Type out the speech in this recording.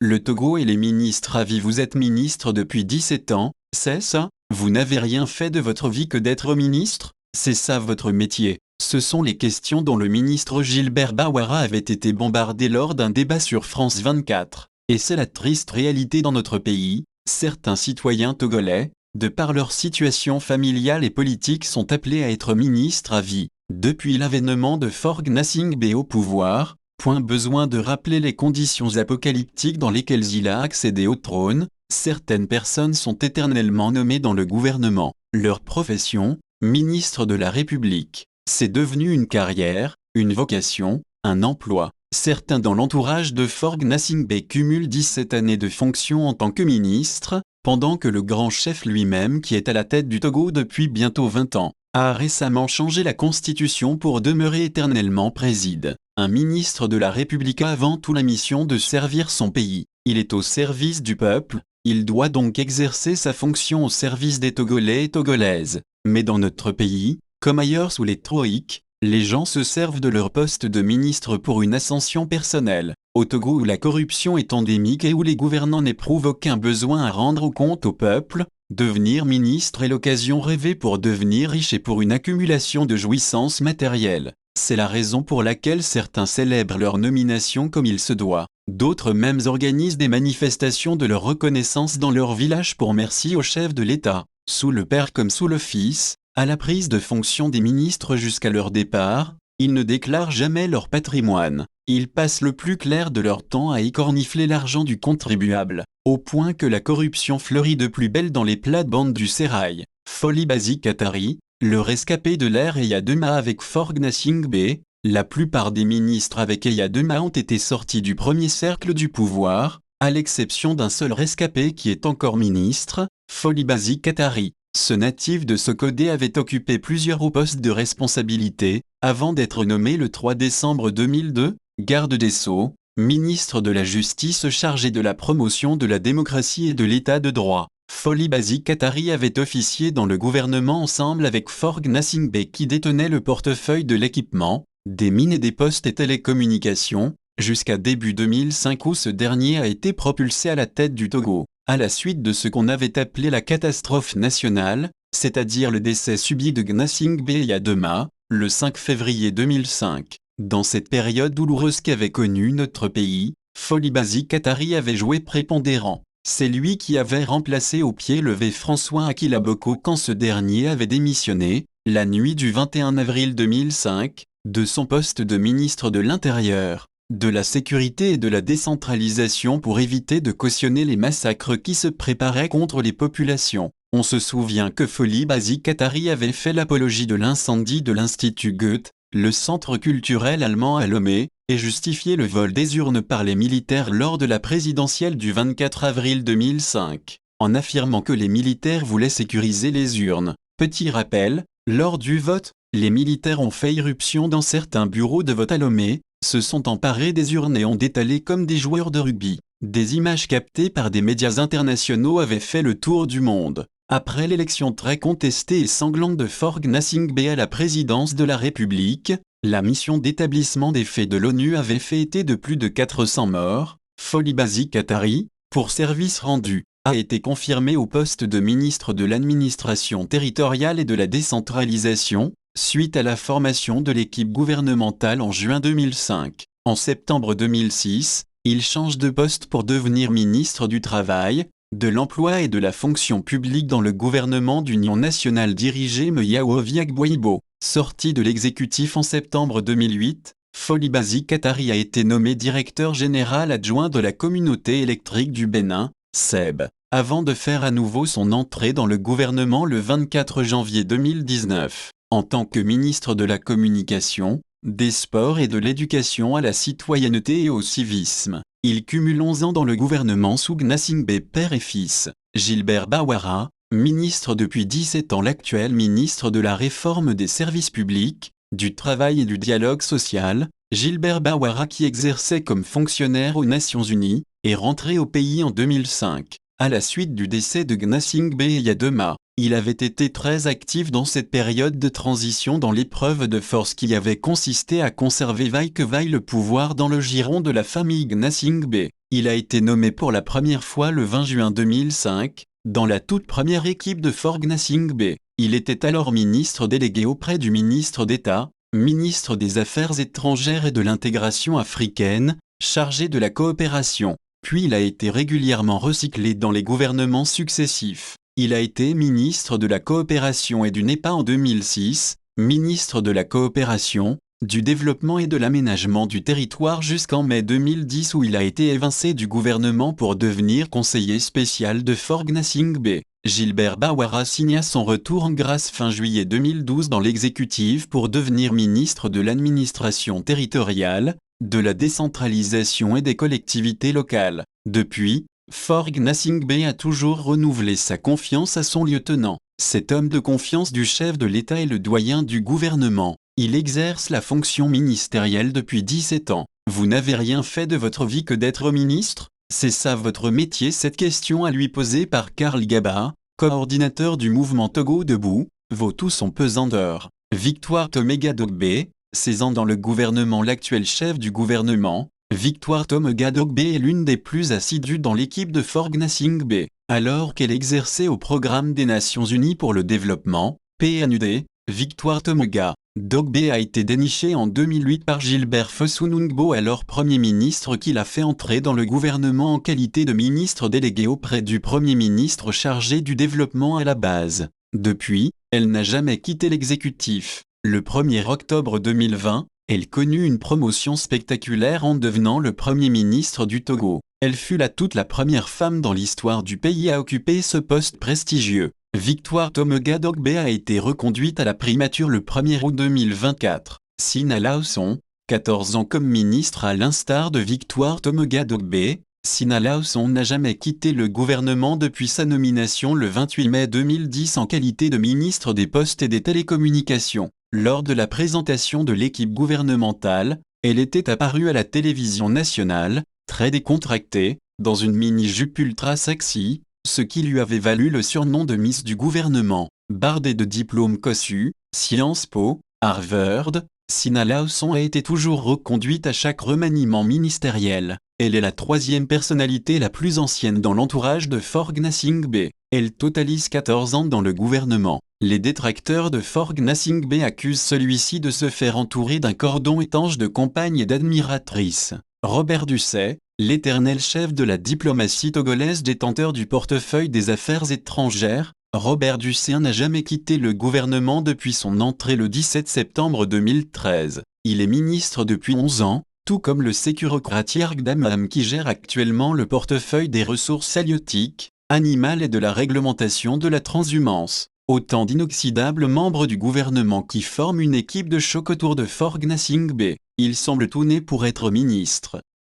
Le Togo et les ministres à vie. Vous êtes ministre depuis 17 ans, c'est ça? Vous n'avez rien fait de votre vie que d'être ministre? C'est ça votre métier? Ce sont les questions dont le ministre Gilbert Bawara avait été bombardé lors d'un débat sur France 24. Et c'est la triste réalité dans notre pays. Certains citoyens togolais, de par leur situation familiale et politique, sont appelés à être ministres à vie. Depuis l'avènement de Faure Gnassingbé au pouvoir, point besoin de rappeler les conditions apocalyptiques dans lesquelles il a accédé au trône. Certaines personnes sont éternellement nommées dans le gouvernement. Leur profession, ministre de la République, c'est devenu une carrière, une vocation, un emploi. Certains dans l'entourage de Faure Gnassingbé cumulent 17 années de fonction en tant que ministre, pendant que le grand chef lui-même, qui est à la tête du Togo depuis bientôt 20 ans, a récemment changé la constitution pour demeurer éternellement préside. Un ministre de la République a avant tout la mission de servir son pays. Il est au service du peuple, il doit donc exercer sa fonction au service des Togolais et Togolaises. Mais dans notre pays, comme ailleurs sous les troïques, les gens se servent de leur poste de ministre pour une ascension personnelle. Au Togo où la corruption est endémique et où les gouvernants n'éprouvent aucun besoin à rendre compte au peuple, devenir ministre est l'occasion rêvée pour devenir riche et pour une accumulation de jouissances matérielles. C'est la raison pour laquelle certains célèbrent leur nomination comme il se doit. D'autres même organisent des manifestations de leur reconnaissance dans leur village pour merci au chef de l'État. Sous le père comme sous le fils, à la prise de fonction des ministres jusqu'à leur départ, ils ne déclarent jamais leur patrimoine. Ils passent le plus clair de leur temps à écornifler l'argent du contribuable, au point que la corruption fleurit de plus belle dans les plates-bandes du sérail. Folie Basi Katari, le rescapé de l'ère Eyadema avec Faure Gnassingbé, la plupart des ministres avec Eyadema ont été sortis du premier cercle du pouvoir, à l'exception d'un seul rescapé qui est encore ministre, Folie Basi Katari. Ce natif de Sokodé avait occupé plusieurs hauts postes de responsabilité, avant d'être nommé le 3 décembre 2002, garde des Sceaux, ministre de la Justice chargé de la promotion de la démocratie et de l'état de droit. Folie Basi Katari avait officié dans le gouvernement ensemble avec Faure Gnassingbé qui détenait le portefeuille de l'équipement, des mines et des postes et télécommunications, jusqu'à début 2005 où ce dernier a été propulsé à la tête du Togo. À la suite de ce qu'on avait appelé la catastrophe nationale, c'est-à-dire le décès subit de Gnassingbé Eyadema, le 5 février 2005. Dans cette période douloureuse qu'avait connue notre pays, Folie Basi Katari avait joué prépondérant. C'est lui qui avait remplacé au pied levé François Akilaboko quand ce dernier avait démissionné, la nuit du 21 avril 2005, de son poste de ministre de l'Intérieur, de la Sécurité et de la décentralisation pour éviter de cautionner les massacres qui se préparaient contre les populations. On se souvient que Folie Basi Katari avait fait l'apologie de l'incendie de l'Institut Goethe, le centre culturel allemand à Lomé, et justifié le vol des urnes par les militaires lors de la présidentielle du 24 avril 2005, en affirmant que les militaires voulaient sécuriser les urnes. Petit rappel, lors du vote, les militaires ont fait irruption dans certains bureaux de vote à Lomé, se sont emparés des urnes et ont détalé comme des joueurs de rugby. Des images captées par des médias internationaux avaient fait le tour du monde. Après l'élection très contestée et sanglante de Faure Gnassingbé à la présidence de la République, la mission d'établissement des faits de l'ONU avait fait état de plus de 400 morts. Folie Basi Katari, pour service rendu, a été confirmé au poste de ministre de l'administration territoriale et de la décentralisation, suite à la formation de l'équipe gouvernementale en juin 2005. En septembre 2006, il change de poste pour devenir ministre du Travail, de l'Emploi et de la Fonction publique dans le gouvernement d'Union nationale dirigé Meyao Viagboibo. Sorti de l'exécutif en septembre 2008, Folie Basi Katari a été nommé directeur général adjoint de la communauté électrique du Bénin, SEB, avant de faire à nouveau son entrée dans le gouvernement le 24 janvier 2019. En tant que ministre de la Communication, des Sports et de l'Éducation à la citoyenneté et au civisme, il cumule 11 ans dans le gouvernement sous Gnassingbé père et fils. Gilbert Bawara, ministre depuis 17 ans. L'actuel ministre de la Réforme des services publics, du Travail et du Dialogue social, Gilbert Bawara qui exerçait comme fonctionnaire aux Nations Unies, est rentré au pays en 2005. À la suite du décès de Gnassingbé Eyadema, il avait été très actif dans cette période de transition dans l'épreuve de force qui avait consisté à conserver vaille que vaille le pouvoir dans le giron de la famille Gnassingbé. Il a été nommé pour la première fois le 20 juin 2005, dans la toute première équipe de Forg Nasingbe. Il était alors ministre délégué auprès du ministre d'État, ministre des Affaires étrangères et de l'intégration africaine, chargé de la coopération. Puis il a été régulièrement recyclé dans les gouvernements successifs. Il a été ministre de la coopération et du NEPA en 2006, ministre de la coopération, du développement et de l'aménagement du territoire jusqu'en mai 2010 où il a été évincé du gouvernement pour devenir conseiller spécial de Forg Nasingbe. Gilbert Bawara signa son retour en grâce fin juillet 2012 dans l'exécutif pour devenir ministre de l'administration territoriale, de la décentralisation et des collectivités locales. Depuis, Forg Nasingbe a toujours renouvelé sa confiance à son lieutenant. Cet homme de confiance du chef de l'État est le doyen du gouvernement. Il exerce la fonction ministérielle depuis 17 ans. Vous n'avez rien fait de votre vie que d'être ministre? C'est ça votre métier? Cette question a lui posée par Karl Gaba, coordinateur du mouvement Togo Debout, vaut tout son pesant d'or. Victoire Tomega Dogbe, 16 ans dans le gouvernement. L'actuel chef du gouvernement, Victoire Tomega Dogbe est l'une des plus assidues dans l'équipe de Forg Nasingbe. Alors qu'elle exerçait au programme des Nations Unies pour le développement, PNUD, Victoire Tomega Dogbe a été dénichée en 2008 par Gilbert Fosunungbo, alors Premier ministre, qui l'a fait entrer dans le gouvernement en qualité de ministre délégué auprès du Premier ministre chargé du développement à la base. Depuis, elle n'a jamais quitté l'exécutif. Le 1er octobre 2020, elle connut une promotion spectaculaire en devenant le Premier ministre du Togo. Elle fut toute la première femme dans l'histoire du pays à occuper ce poste prestigieux. Victoire Tomega Dogbe a été reconduite à la primature le 1er août 2024. Sina Laoson, 14 ans comme ministre à l'instar de Victoire Tomega Dogbe, Sina Laoson n'a jamais quitté le gouvernement depuis sa nomination le 28 mai 2010 en qualité de ministre des Postes et des Télécommunications. Lors de la présentation de l'équipe gouvernementale, elle était apparue à la télévision nationale, très décontractée, dans une mini-jupe ultra sexy, ce qui lui avait valu le surnom de Miss du gouvernement. Bardée de diplômes cossus, Sciences Po, Harvard, Sina Laoson a été toujours reconduite à chaque remaniement ministériel. Elle est la troisième personnalité la plus ancienne dans l'entourage de Forg Nasingbe. Elle totalise 14 ans dans le gouvernement. Les détracteurs de Forg Nasingbe accusent celui-ci de se faire entourer d'un cordon étanche de compagnes et d'admiratrices. Robert Ducet, l'éternel chef de la diplomatie togolaise détenteur du portefeuille des affaires étrangères, Robert Ducet n'a jamais quitté le gouvernement depuis son entrée le 17 septembre 2013. Il est ministre depuis 11 ans, tout comme le sécurocrate Yerg Damam qui gère actuellement le portefeuille des ressources halieutiques, animales et de la réglementation de la transhumance. Autant d'inoxydables membres du gouvernement qui forment une équipe de choc autour de Forg Nasingbe. Ils semblent tout nés pour être ministres.